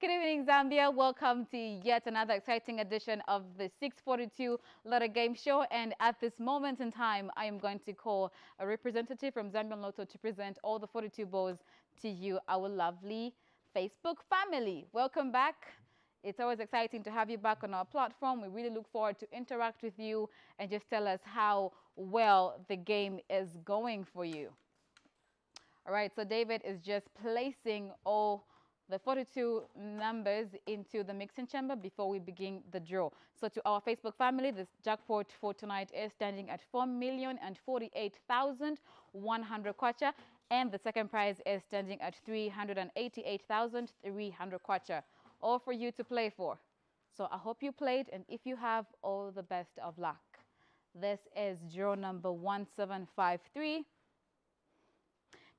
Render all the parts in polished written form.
Good evening, Zambia. Welcome to yet another exciting edition of the 642 Lotto Game Show. And at this moment in time, I am going to call a representative from Zambian Lotto to present all the 42 balls to you, our lovely Facebook family. Welcome back. It's always exciting to have you back on our platform. We really look forward to interact with you and just tell us how well the game is going for you. All right, so David is just placing all the 42 numbers into the mixing chamber before we begin the draw. So to our Facebook family, this jackpot for tonight is standing at 4,048,100 kwacha, and the second prize is standing at 388,300 kwacha, all for you to play for. So I hope you played, and if you have, all the best of luck. This is draw number 1753.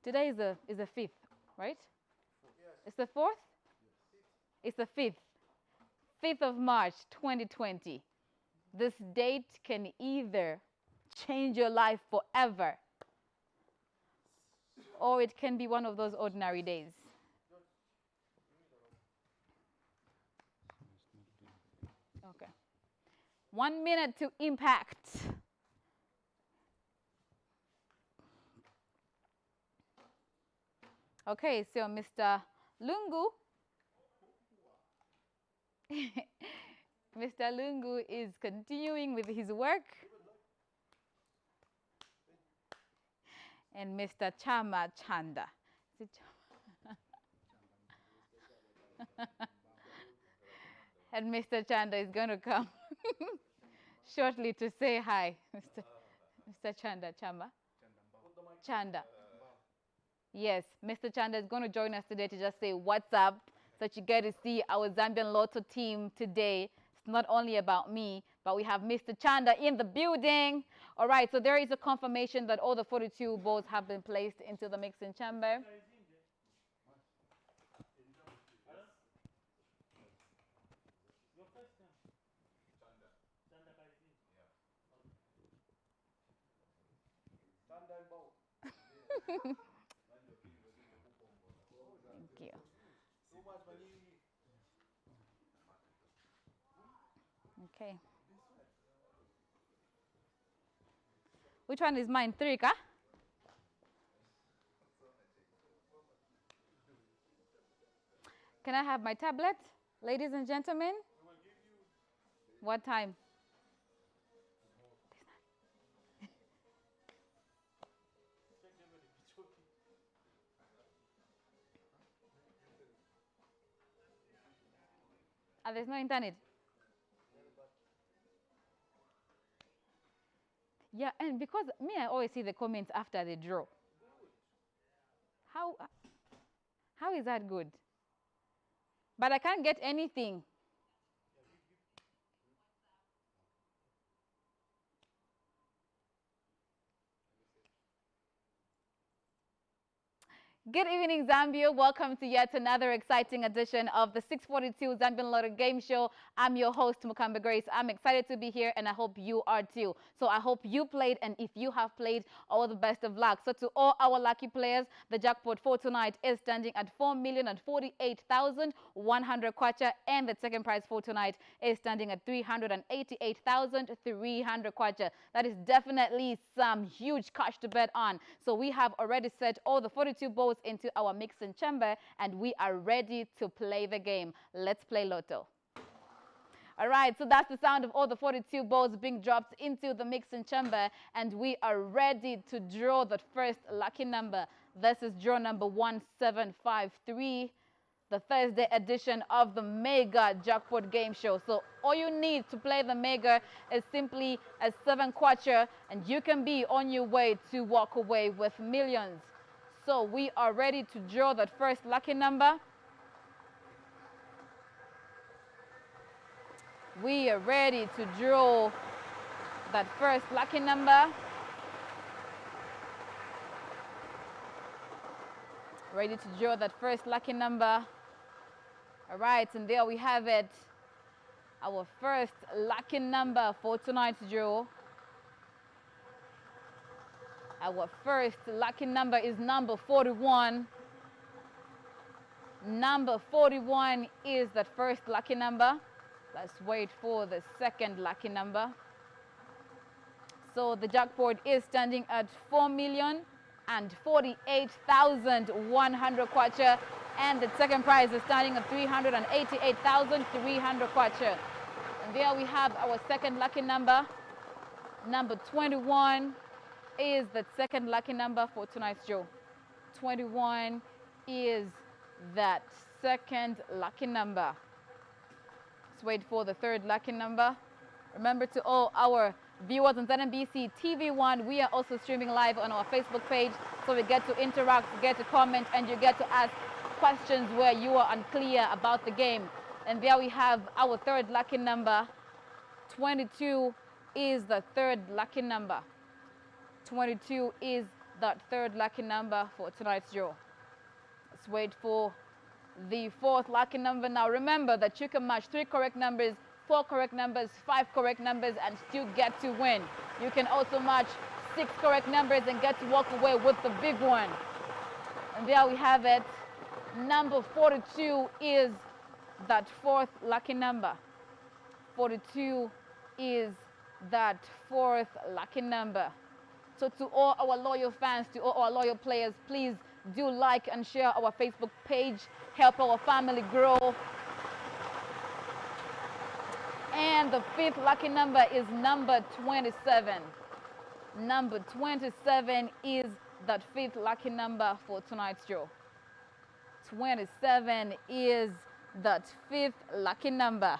Today is the 5th, right? It's the 4th? It's the 5th. 5th of March, 2020. This date can either change your life forever, or it can be one of those ordinary days. Okay. 1 minute to impact. Okay, so Mr. Lungu. Mr. Lungu is continuing with his work. And Mr. Chama Chanda. And Mr. Chanda is going to come shortly to say hi. Mr. Chanda, Chama. Chanda. Yes, Mr. Chanda is going to join us today to just say what's up, so that you get to see our Zambian Lotto team today. It's not only about me, but we have Mr. Chanda in the building. All right, so there is a confirmation that all the 42 balls have been placed into the mixing chamber. Thank you. Okay. Which one is mine? 3, ka? Can I have my tablet, ladies and gentlemen? What time? There's no internet. Yeah, and because me, I always see the comments after the draw. How is that good? But I can't get anything. Good evening, Zambia. Welcome to yet another exciting edition of the 642 Zambian Lotto Game Show. I'm your host, Mukamba Grace. I'm excited to be here, and I hope you are too. So I hope you played, and if you have played, all the best of luck. So to all our lucky players, the jackpot for tonight is standing at 4,048,100 kwacha, and the second prize for tonight is standing at 388,300 kwacha. That is definitely some huge cash to bet on. So we have already set all the 42 balls into our mixing chamber, and we are ready to play the game. Let's play Lotto. All right, so that's the sound of all the 42 balls being dropped into the mixing chamber, and we are ready to draw the first lucky number. This is draw number 1753, the Thursday edition of the Mega Jackpot Game Show. So all you need to play the Mega is simply a 7 kwacha, and you can be on your way to walk away with millions. So we are ready to draw that first lucky number. We are ready to draw that first lucky number. Ready to draw that first lucky number. All right, and there we have it. Our first lucky number for tonight's draw. Our first lucky number is number 41. Number 41 is that first lucky number. Let's wait for the second lucky number. So the jackpot is standing at 4,048,100 kwacha, and the second prize is standing at 388,300 kwacha. And there we have our second lucky number. Number 21 is the second lucky number for tonight's draw. 21 is that second lucky number. Let's wait for the third lucky number. Remember, to all our viewers on ZNBC TV1, we are also streaming live on our Facebook page, so we get to interact, you get to comment, and you get to ask questions where you are unclear about the game. And there we have our third lucky number. 22 is the third lucky number. 22 is that third lucky number for tonight's draw. Let's wait for the fourth lucky number. Now remember that you can match 3 correct numbers, 4 correct numbers, 5 correct numbers, and still get to win. You can also match 6 correct numbers and get to walk away with the big one. And there we have it. Number 42 is that fourth lucky number. 42 is that fourth lucky number. So to all our loyal fans, to all our loyal players, please do like and share our Facebook page. Help our family grow. And the fifth lucky number is number 27. Number 27 is that fifth lucky number for tonight's draw. 27 is that fifth lucky number.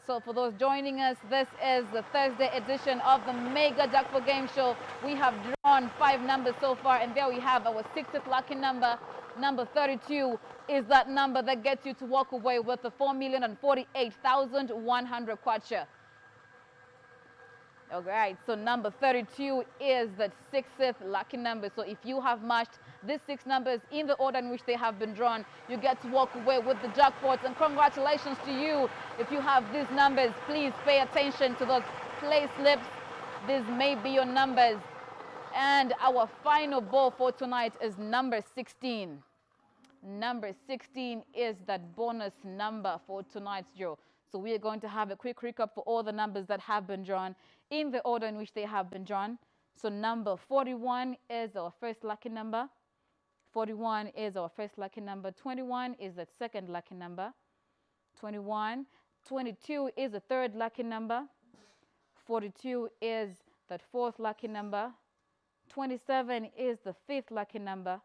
So for those joining us, this is the Thursday edition of the Mega Jackpot Game Show. We have drawn 5 numbers so far, and there we have our 6th lucky number. Number 32 is that number that gets you to walk away with the 4,048,100 kwacha. All right, so number 32 is the 6th lucky number. So if you have matched these 6 numbers in the order in which they have been drawn, you get to walk away with the jackpots. And congratulations to you. If you have these numbers, please pay attention to those play slips. These may be your numbers. And our final ball for tonight is number 16. Number 16 is that bonus number for tonight's draw. So we are going to have a quick recap for all the numbers that have been drawn in the order in which they have been drawn. So number 41 is our first lucky number. 41 is our first lucky number. 21 is the second lucky number. 21. 22 is the third lucky number. 42 is the fourth lucky number. 27 is the fifth lucky number.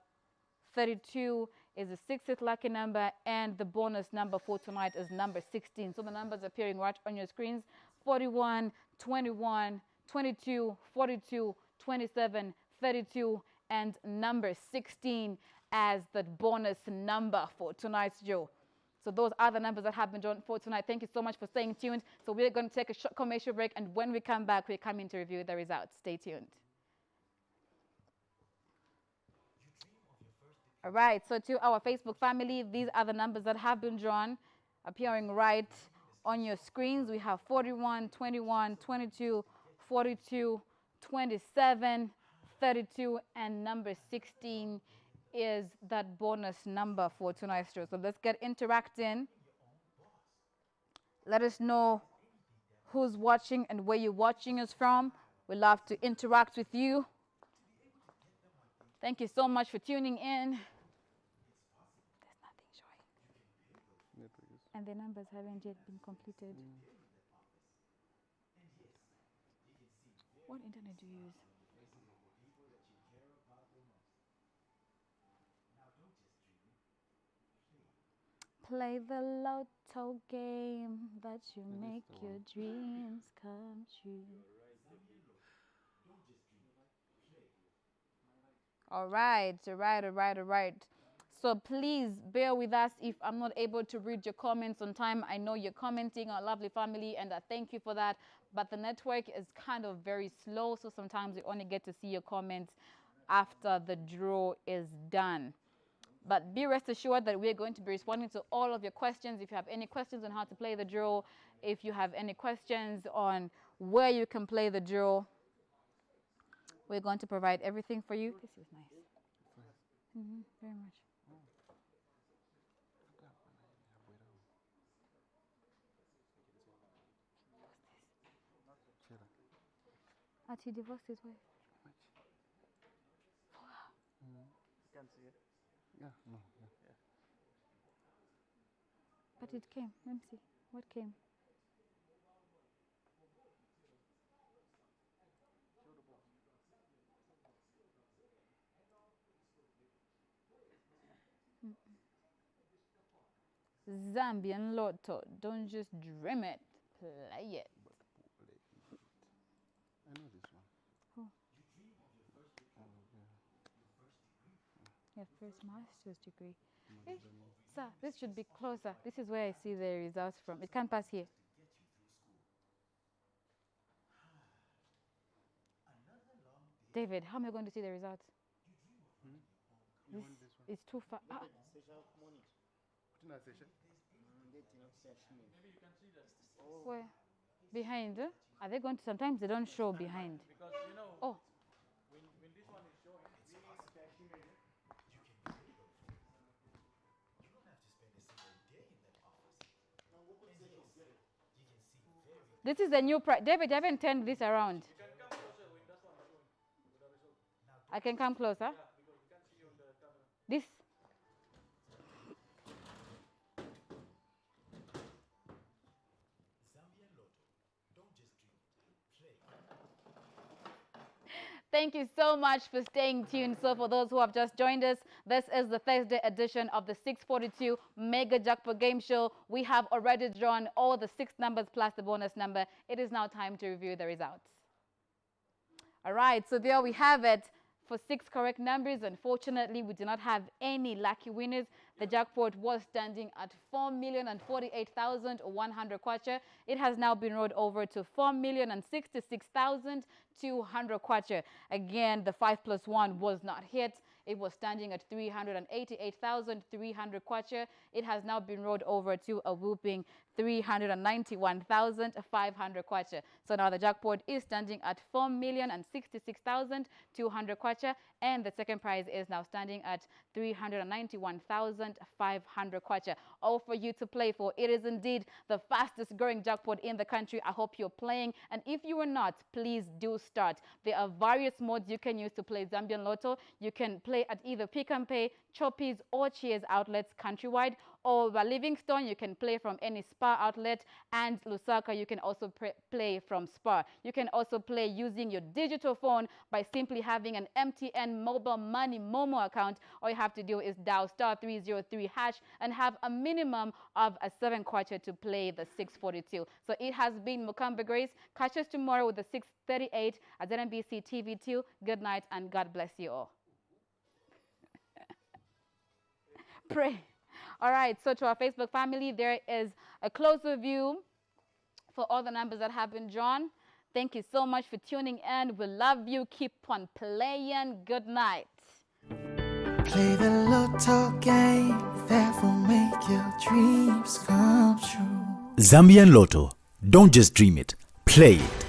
32 is the 6th lucky number, and the bonus number for tonight is number 16. So the numbers appearing right on your screens: 41, 21, 22, 42, 27, 32, and number 16 as the bonus number for tonight's draw. So those are the numbers that have been drawn for tonight. Thank you so much for staying tuned. So we're going to take a short commercial break, and when we come back, we're coming to review the results. Stay tuned. All right, so to our Facebook family, these are the numbers that have been drawn, appearing right on your screens. We have 41, 21, 22, 42, 27, 32, and number 16 is that bonus number for tonight's show. So let's get interacting. Let us know who's watching and where you're watching us from. We love to interact with you. Thank you so much for tuning in. There's nothing showing. And the numbers haven't yet been completed. What internet do you use? Play the lotto game that you make your dreams come true. All right. So please bear with us if I'm not able to read your comments on time. I know you're commenting, our lovely family, and I thank you for that. But the network is kind of very slow, so sometimes we only get to see your comments after the draw is done. But be rest assured that we're going to be responding to all of your questions. If you have any questions on how to play the draw, if you have any questions on where you can play the draw, we're going to provide everything for you. This is nice. Very much. He divorced his wife. Can't see it. Yeah, no. Yeah. But it came. Let me see. What came? Zambian Lotto. Don't just dream it. Play it. I know this one. Oh. Your first master's degree. Hey, sir, this should be closer. This is where I see the results from. It can't pass here. David, how am I going to see the results? This is too far. Ah. Where? Behind? Are they going to? Sometimes they don't show behind. Because you know. Oh. When this one is showing, you don't have to spend a single day in that office. And you can see very. This is the new price. David, I haven't turned this around. you can come closer when that one is showing with the result. I can come closer. Yeah, because we can't see you on the camera. This. Zambian Lotto. Don't just dream it. Play. Thank you so much for staying tuned. So for those who have just joined us, this is the Thursday edition of the 642 Mega Jackpot Game Show. We have already drawn all the 6 numbers plus the bonus number. It is now time to review the results. All right, so there we have it. For 6 correct numbers, unfortunately, we do not have any lucky winners. The jackpot was standing at 4,048,100 kwacha. It has now been rolled over to 4,066,200 kwacha. Again, the 5 plus 1 was not hit. It was standing at 388,300 kwacha. It has now been rolled over to a whooping 391,500 kwacha. So now the jackpot is standing at 4,066,200 kwacha, and the second prize is now standing at 391,500 kwacha. All for you to play for. It is indeed the fastest growing jackpot in the country. I hope you're playing, and if you are not, please do start. There are various modes you can use to play Zambian Lotto. You can play at either Pick and Pay, Choppies, or Cheers outlets countrywide, or by Livingstone, you can play from any Spar outlet, and Lusaka, you can also play from Spar. You can also play using your digital phone by simply having an MTN Mobile Money Momo account. All you have to do is dial *303# and have a minimum of a 7 kwacha to play the 642. So it has been Mukamba Grace. Catch us tomorrow with the 638 at ZNBC TV2. Good night and God bless you all. Pray. All right, so to our Facebook family, there is a closer view for all the numbers that have been drawn. Thank you so much for tuning in. We love you. Keep on playing. Good night. Play the Lotto game that will make your dreams come true. Zambian Lotto. Don't just dream it. Play it.